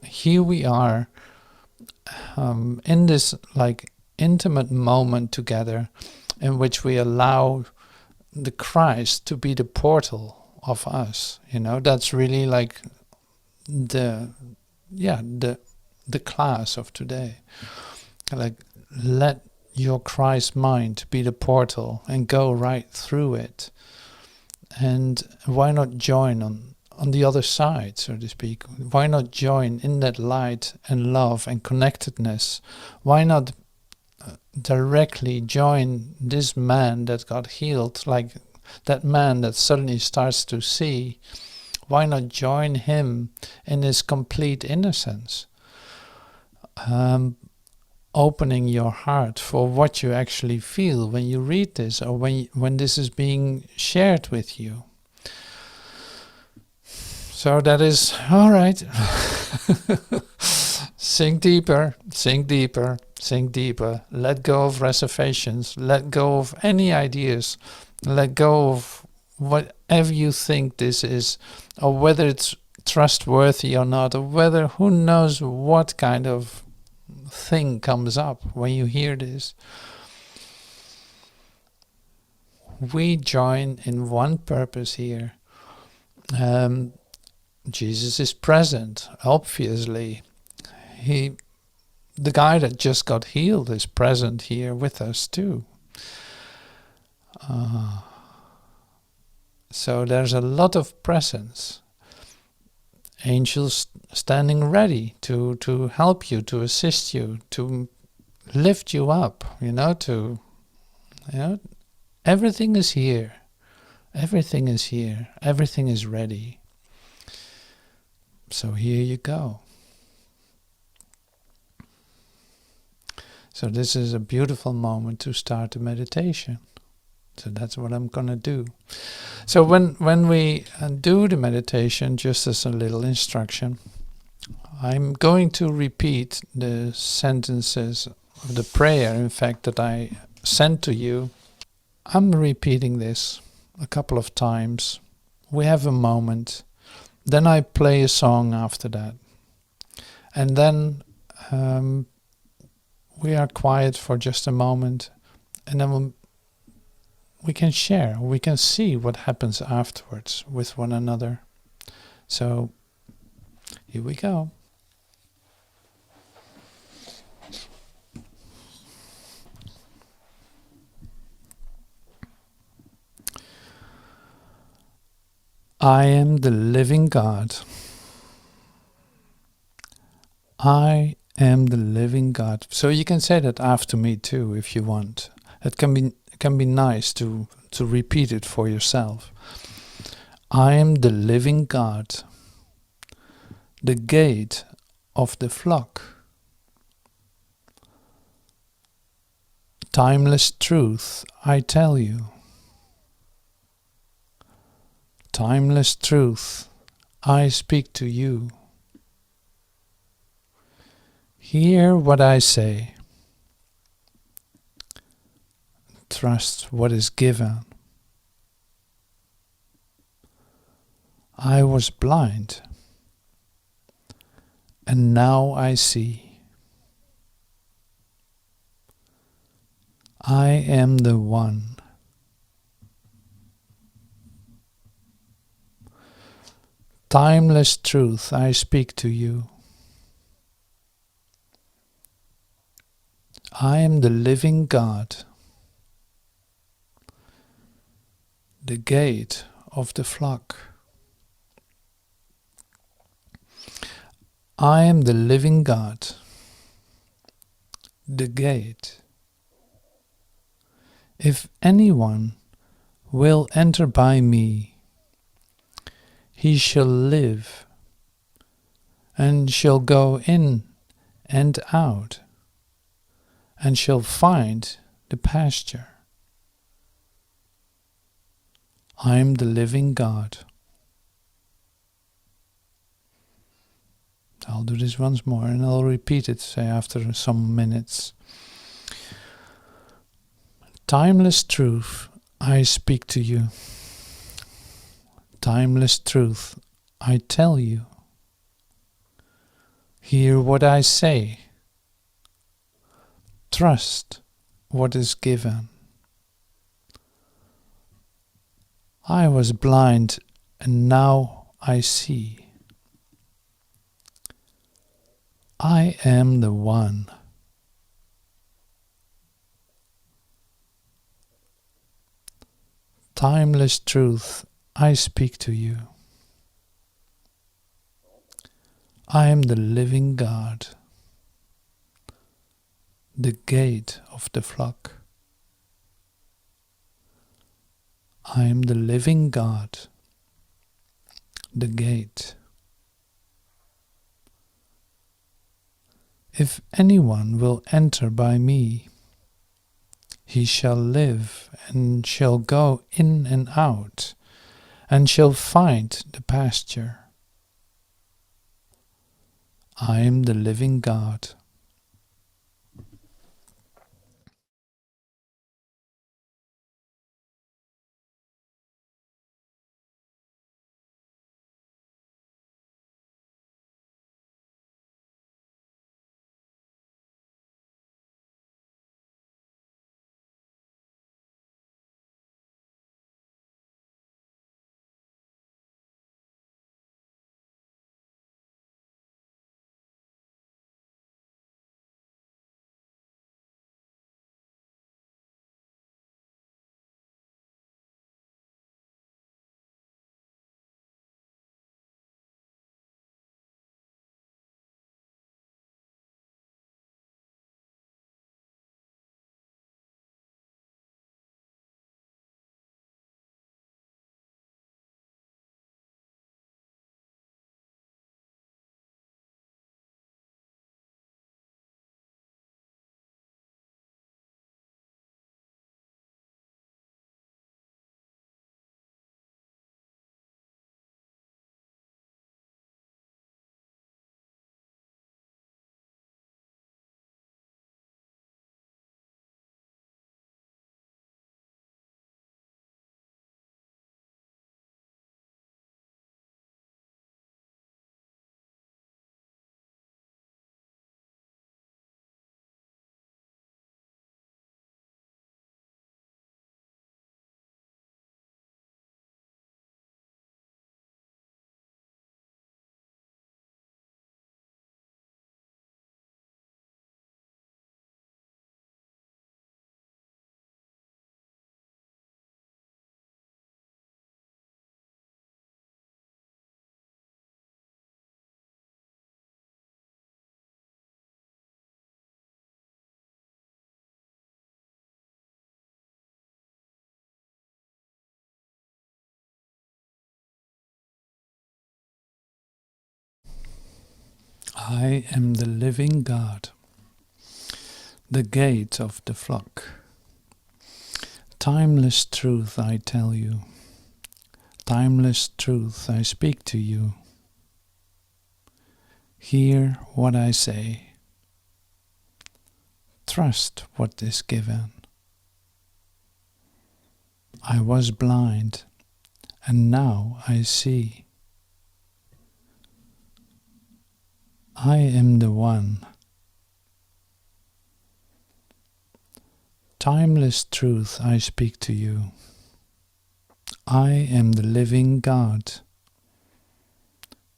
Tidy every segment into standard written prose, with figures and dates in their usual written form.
here we are in this like intimate moment together, in which we allow the Christ to be the portal of us. That's really like the class of today. Like, let your Christ mind be the portal and go right through it. And why not join on the other side, so to speak? Why not join in that light and love and connectedness? Why not directly join this man that got healed, like that man that suddenly starts to see? Why not join him in his complete innocence? Opening your heart for what you actually feel when you read this, or when this is being shared with you. So that is all right. Sink deeper, sink deeper, sink deeper. Let go of reservations. Let go of any ideas. Let go of whatever you think this is, or whether it's trustworthy or not, or whether who knows what kind of thing comes up when you hear this. We join in one purpose here. Jesus is present, obviously. The guy that just got healed is present here with us too. So there's a lot of presence. Angels standing ready to help you, to assist you, to lift you up, everything is here. Everything is here. Everything is ready. So here you go. So this is a beautiful moment to start the meditation. So that's what I'm going to do. So when we do the meditation, just as a little instruction, I'm going to repeat the sentences of the prayer, in fact, that I sent to you. I'm repeating this a couple of times. We have a moment. Then I play a song after that. And then we are quiet for just a moment. And then we can share. We can see what happens afterwards with one another. So here we go. I am the living God. I am the living God. So you can say that after me too, if you want. It can be nice to repeat it for yourself. I am the living God, the gate of the flock. Timeless truth, I tell you. Timeless truth, I speak to you. Hear what I say. Trust what is given. I was blind, and now I see. I am the one. Timeless truth, I speak to you. I am the living God, the gate of the flock. I am the living God, the gate. If anyone will enter by me, he shall live, and shall go in and out, and shall find the pasture. I am the living God. I'll do this once more, and I'll repeat it, say, after some minutes. Timeless truth, I speak to you. Timeless truth, I tell you. Hear what I say. Trust what is given. I was blind and now I see. I am the one. Timeless truth, I speak to you. I am the living God, the gate of the flock. I am the living God, the gate. If anyone will enter by me, he shall live and shall go in and out, and shall find the pasture. I am the living God. I am the living God, the gate of the flock. Timeless truth I tell you, timeless truth I speak to you. Hear what I say. Trust what is given. I was blind, and now I see. I am the one. Timeless truth I speak to you. I am the living God,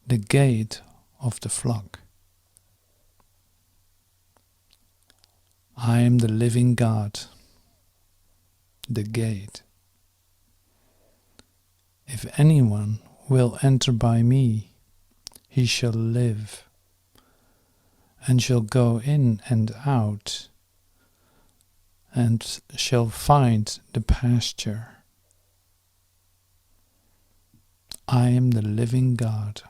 the gate of the flock. I am the living God, the gate. If anyone will enter by me, he shall live, and shall go in and out, and shall find the pasture. I am the living God.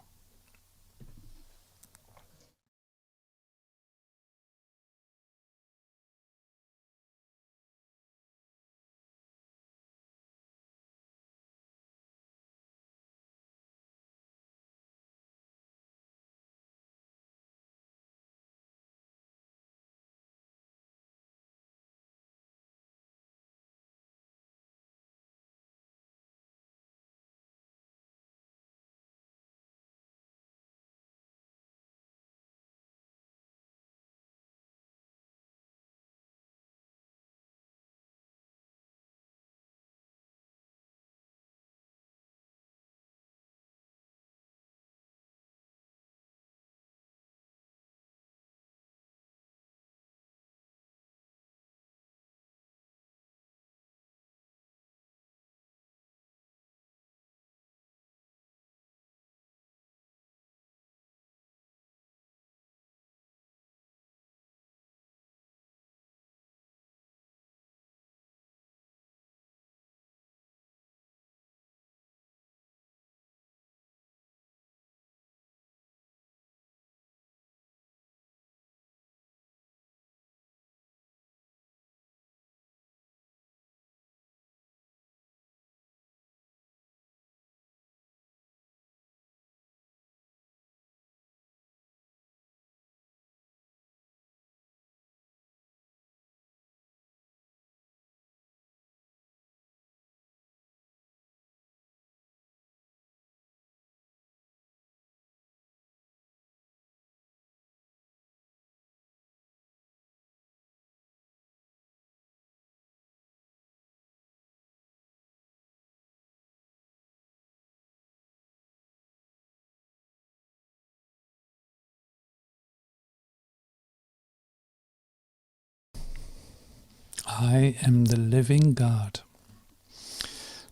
I am the living God,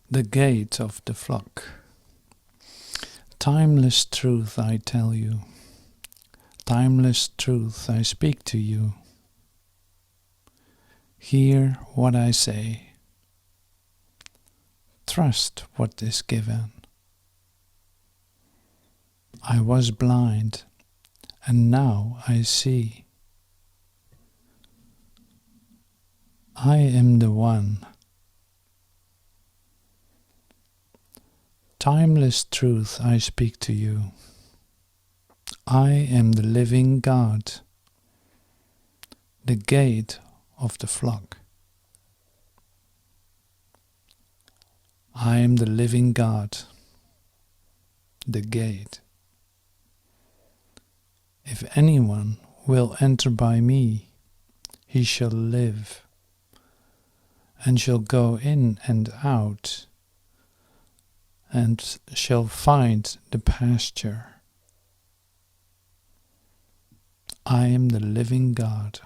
the gate of the flock. Timeless truth I tell you, timeless truth I speak to you. Hear what I say, trust what is given. I was blind, and now I see. I am the one. Timeless truth I speak to you. I am the living God, the gate of the flock. I am the living God, the gate. If anyone will enter by me, he shall live, and shall go in and out, and shall find the pasture. I am the living God.